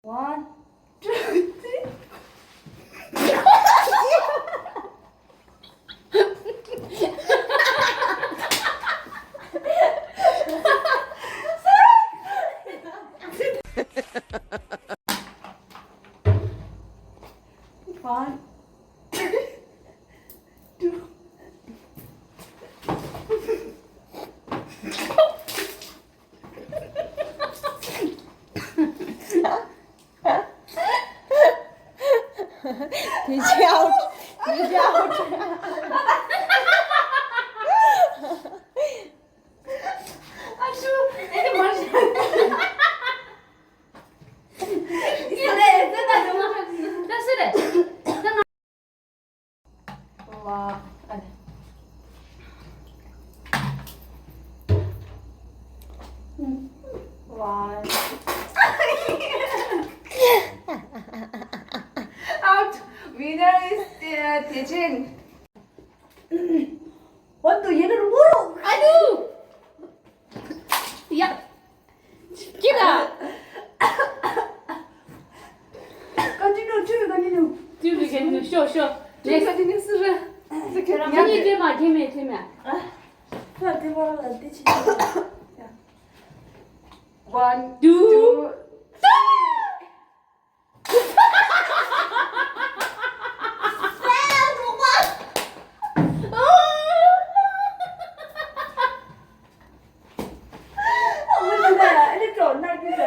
One, two, three. One, two. 돼지 아웃. 돼지 아웃. 아주 애들 머리 그래, 됐다 너무 됐으래. 와, 아니. 와. Out. Winner is 대진. 완도 얘를 뭐로? 아유. 야. 기다. continue, continue. 뒤로 괜찮아. 쇼. 내가 지금 쓰래. 아니 되마. 야, 대박 안 되지. One, two. 이렇게 onn나기다.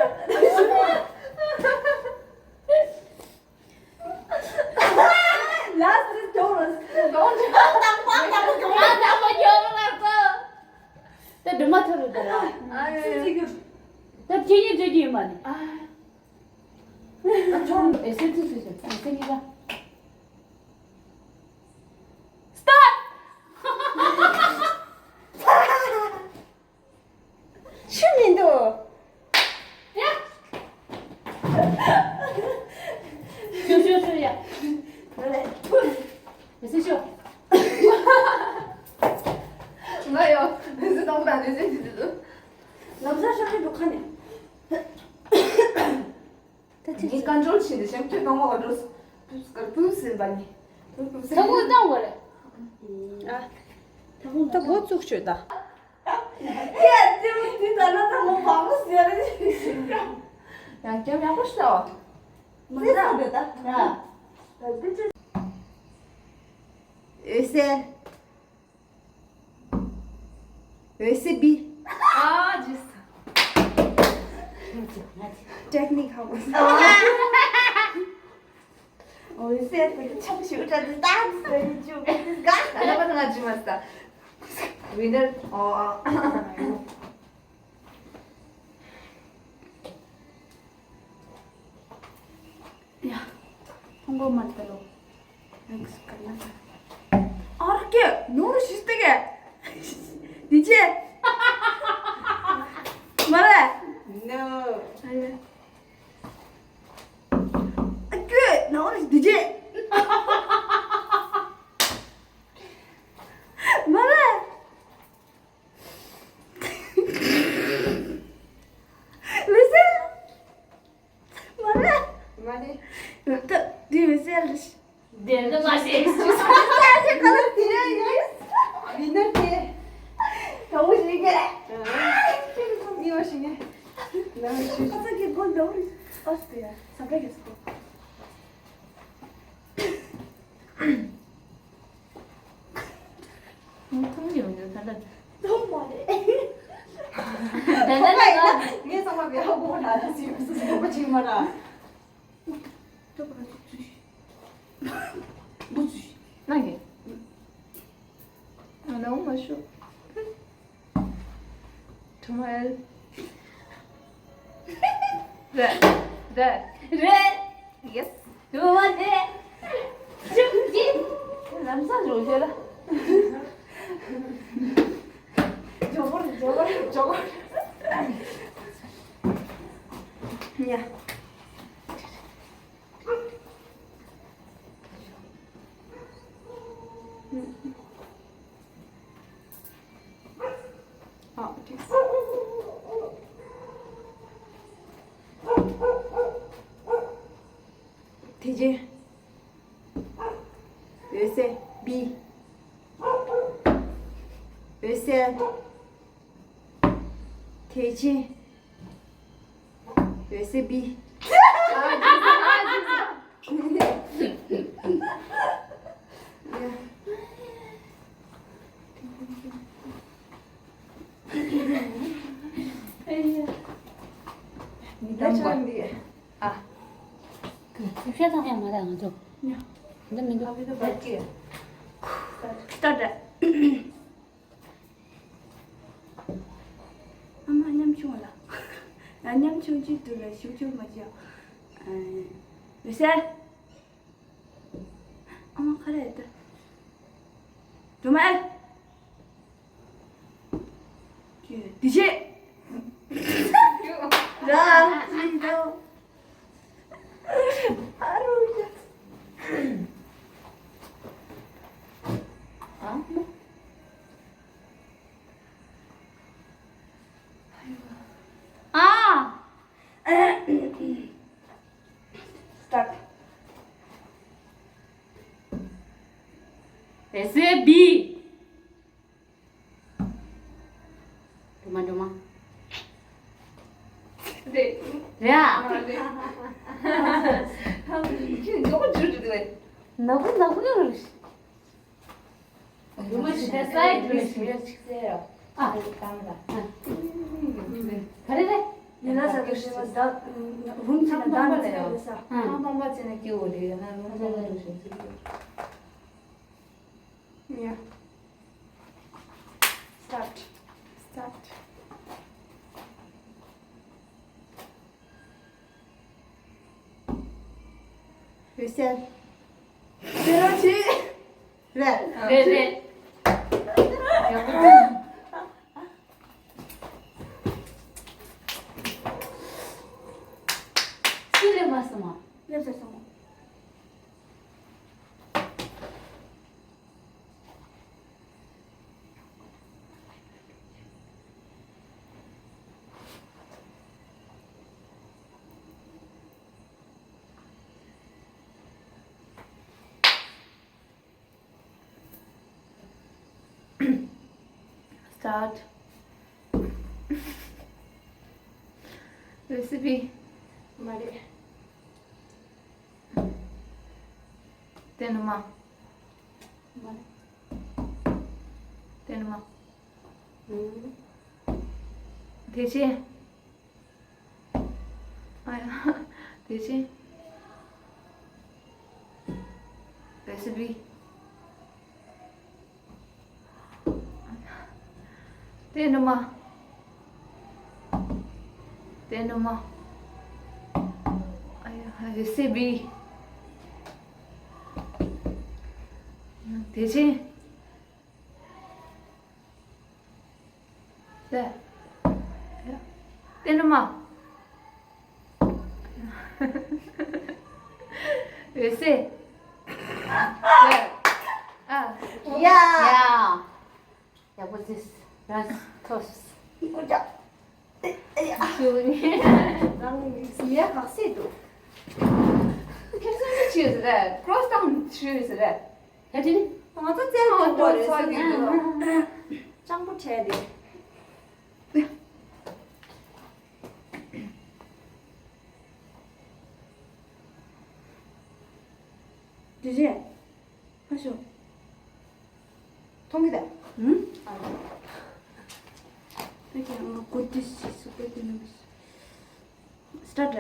라스트 도너스. 지금 슈민도. 그래. 좋아요. 그래서 너무 안 되지. 남자 샤이 독하네. 이 컨트롤 치는데 sempre 너무 어려워. 부스 많이. 다 못 죽셔다. 야, 지금 나나 뭐 방었어야 돼. 야, 좀 하고 싶어. 뭐야? 야. 왜 아, 진짜. 테크닉 하고 있어. 왜 참 쉬우자는 딴소리 좀 해줄까? 하나만 하지 마스다. 위너 한 번만 들어. 알게 너무 시스테게. 니제 말해. No. 그 너무 니제 말해. 왜세? 말해. 말해. 네 왜세? Dentro mais excuse. 사실 그런 뒤에 위너 때. 너무 시게. 이거 신게. 너무 싫어. 갑자기 뭘 너무 어스야. 상백했어. 통이 오늘 달라. 너무 말해. 내가 위에서 막 하고 나지 무슨 뭐가 지금 말아. 뭐지? 나게. 아 너무 맛있어. 정말. 네. Yes. 두 번째. 죽지. 남산 오셔라. 저거. 야. 됐어. 돼지. 열쇠 B. 열쇠 돼지. 열쇠 B. 아, 그 회사에 말해가지고. 근데 내가 가비도 맞지? 스타트. 엄마 냠충 올라. 나 냠충 지도래 쇼쇼 맞이야. 열쇠. 엄마 가래다. 정말. 디지. 나 지도. 하루 이제. 아! 스타트. SB. Cuma. 네. Ya. 네. 지금 너무 줄줄해. Naku görüş. Desaydı. Ah. Kare de. 내가 그래서 나 훔치는 한번 나는 해요. 그래서 한 번만 지내 끼우리. 나는 한 번만 해주세요. 야. 스타트. 스타트. 열쇠. 그렇지. 그래. Bebe. Sile masama. 냄새 성공. 스타트. 레시피 말해. 때누마 말해. 때누마 돼지 아야 돼지 레시피 때누마 때누마 아야 레시피 돼지 네 때누마 열쇠 네 아, 야. Ya. Ya bu this. Biraz tost. 보자. Şuni. 나는 스미야 각세도. 캡슐 치즈래 크로스탕 치즈래 Hadi. 아또 어, 쟤는 또 버렸어. 저기 짱 붙여야 돼. 되지? 하쇼. 통기다 응? 이렇게 뭔가 고칠 수 있어. 그렇게 넣는 거 있어. 스타트.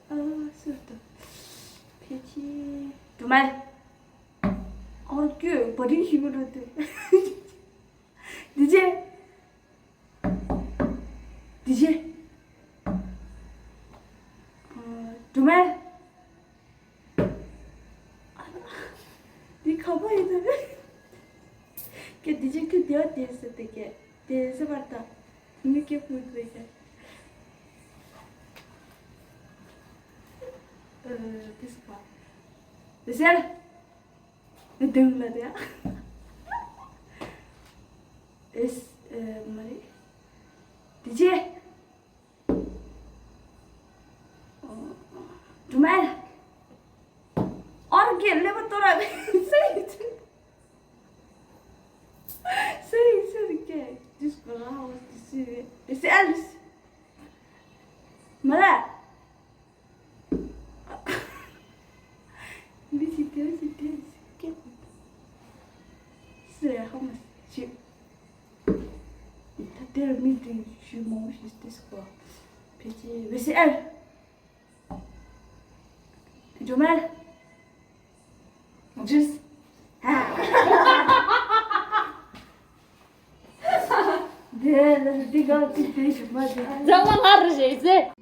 아, 싫다. 돼지. 두 말. 그 버린 힘으로 돼. 되지? 되지? 두 말. 네 가봐야 돼. que dice que Dios dice de esa verdad. No quiero decir. This part. Decir. No tengo la idea. Es Mari. DJ. Jumal. और खेलने में तो रहा सही सही क्या है जिसको रहा हो इसे एल्स मरा Visite क्या c'est vraiment je t'as terminé de je mange juste quoi petit c'est elle Jumal Just. دي قالت تيجي ما Zaman harcayacak.